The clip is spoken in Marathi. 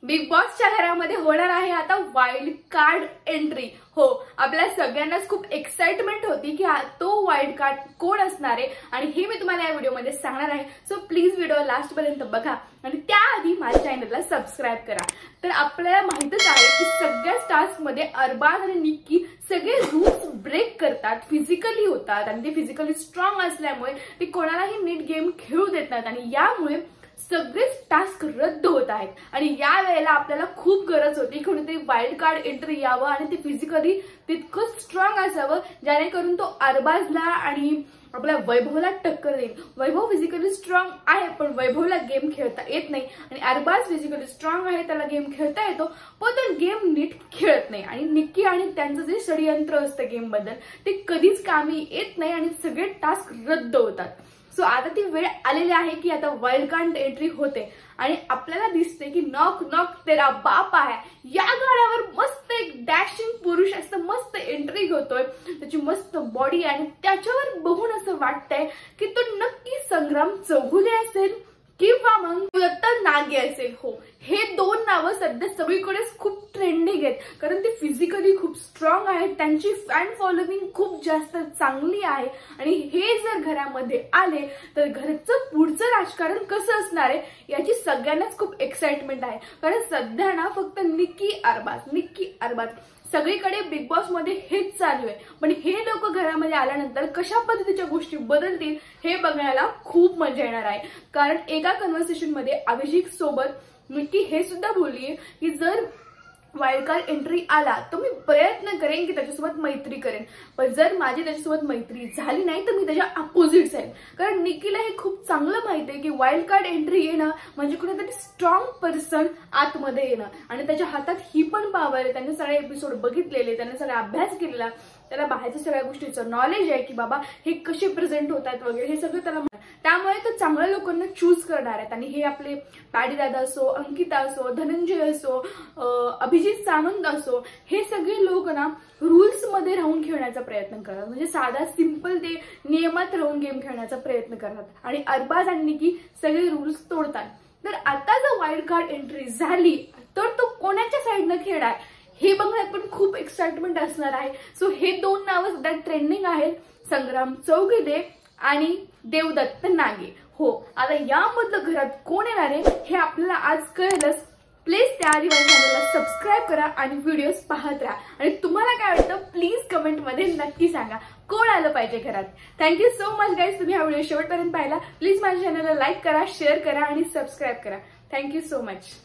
बिग बॉसच्या घरामध्ये होणार आहे आता वाईल्ड कार्ड एंट्री। हो, आपल्या सगळ्यांनाच खूप एक्साइटमेंट होती की तो वाईल्ड कार्ड कोण असणार आहे आणि हे मी तुम्हाला या व्हिडिओमध्ये सांगणार आहे। सो प्लीज व्हिडिओ लास्ट पर्यंत बघा आणि त्याआधी माझ्या चॅनलला सबस्क्राइब करा। तर आपल्याला माहितच आहे की सगळ्या टास्क मध्ये अरबाज आणि निक्की सगळे रूल्स ब्रेक करतात, फिजिकली होतात आणि ते फिजिकली स्ट्रॉंग असल्यामुळे ते कोणालाही नीट गेम खेळू देत नाहीत आणि यामुळे सगळेच टास्क रद्द होत आहेत। आणि या वेळेला आपल्याला खूप गरज होती कोणीतरी वाईल्ड कार्ड एंट्री यावं आणि ते फिजिकली तितकं स्ट्रॉंग असावं ज्यानेकरून तो अरबाजला आणि आपल्या वैभवला टक्कर देईल। वैभव फिजिकली स्ट्रॉंग आहे पण वैभवला गेम खेळता येत नाही आणि अरबाज फिजिकली स्ट्रॉंग आहे, त्याला गेम खेळता येतो पण तो गेम नीट खेळत नाही। आणि निक्की आणि त्यांचं जे षडयंत्र असतं गेम बद्दल ते कधीच कामी येत नाही आणि सगळे टास्क रद्द होतात। सो आता ती वेळ आलेली आहे की आता वाईल्ड कार्ड एंट्री होते आणि आपल्याला दिसते की नॉक नॉक तेरा बाप आहे या गाण्यावर मस्त एक डॅशिंग पुरुष असं मस्त एंट्री होतोय, त्याची मस्त बॉडी आणि त्याच्यावर बघून असं वाटतंय की तो नक्की संग्राम चौगुले असेल किंवा मग दत्त नागे असेल। हो, हे दोन नावं सध्या सगळीकडेच खूप ट्रेंडिंग आहेत कारण ते फिजिकली खूप स्ट्रॉंग आहेत, त्यांची फॅन फॉलोविंग खूप जास्त चांगली आहे आणि हे जर घरामध्ये आले तर घरचं पुढचं राजकारण कसं असणार आहे याची सगळ्यांनाच खूप एक्साइटमेंट आहे। कारण सध्या ना फक्त निक्की अरबाज सगळीकडे बिग बॉस मध्ये हेच चालू आहे, पण हे लोक घरामध्ये आल्यानंतर कशा पद्धतीच्या गोष्टी बदलतील हे बघायला खूप मजा येणार आहे। कारण एका कन्व्हर्सेशन मध्ये अभिषेक सोबत निक्की हे सुद्धा बोलली की जर वाईल्ड कार्ड एंट्री आला तर मी प्रयत्न करेन की त्याच्यासोबत मैत्री करेन, पण जर माझी त्याच्यासोबत मैत्री झाली नाही तर मी त्याच्या अपोजिट जाईन। कारण निक्कीला हे खूप चांगलं माहिती आहे की वाईल्ड कार्ड एंट्री येणं म्हणजे कुठेतरी स्ट्रॉंग पर्सन आतमध्ये येणं आणि त्याच्या हातात ही पण पॉवर आहे। त्याने सगळे एपिसोड बघितलेले, त्याने सगळा अभ्यास केलेला, त्याला बाहेरच्या सगळ्या गोष्टीचं नॉलेज आहे की बाबा हे कसे प्रेझेंट होतात वगैरे हे सगळं त्याला, त्यामुळे तो चांगल्या लोकांना चूज करणार आहेत। आणि हे आपले पॅडी दादा असो, अंकिता असो, धनंजय असो, अभिजित सावंत असो, हे सगळे लोक ना रूल्स मध्ये राहून खेळण्याचा प्रयत्न करतात, म्हणजे साधा सिंपल ते नियमात राहून गेम खेळण्याचा प्रयत्न करतात आणि अरबाज आणि निक्की सगळे रूल्स तोडतात। तर आता जर वाईल्ड कार्ड एंट्री झाली तर तो कोणाच्या साईडनं खेळणार हे बघण्यात पण खूप एक्साइटमेंट असणार आहे। सो हे दोन नावं सध्या ट्रेंडिंग आहेत, संग्राम चौगुले आणि देवदत्त नागे। हो, आता यामधलं घरात कोण येणार आहे हे आपल्याला आज कळेलच। प्लीज त्याआधी माझ्या चॅनलला सबस्क्राईब करा आणि व्हिडिओज पाहत राहा आणि तुम्हाला काय वाटतं प्लीज कमेंट मध्ये नक्की सांगा कोण आलं पाहिजे घरात। थँक्यू सो मच गाईज, तुम्ही हा व्हिडिओ शेवटपर्यंत पाहिला। प्लीज माझ्या चॅनलला लाईक करा, शेअर करा आणि सबस्क्राईब करा। Thank you so much.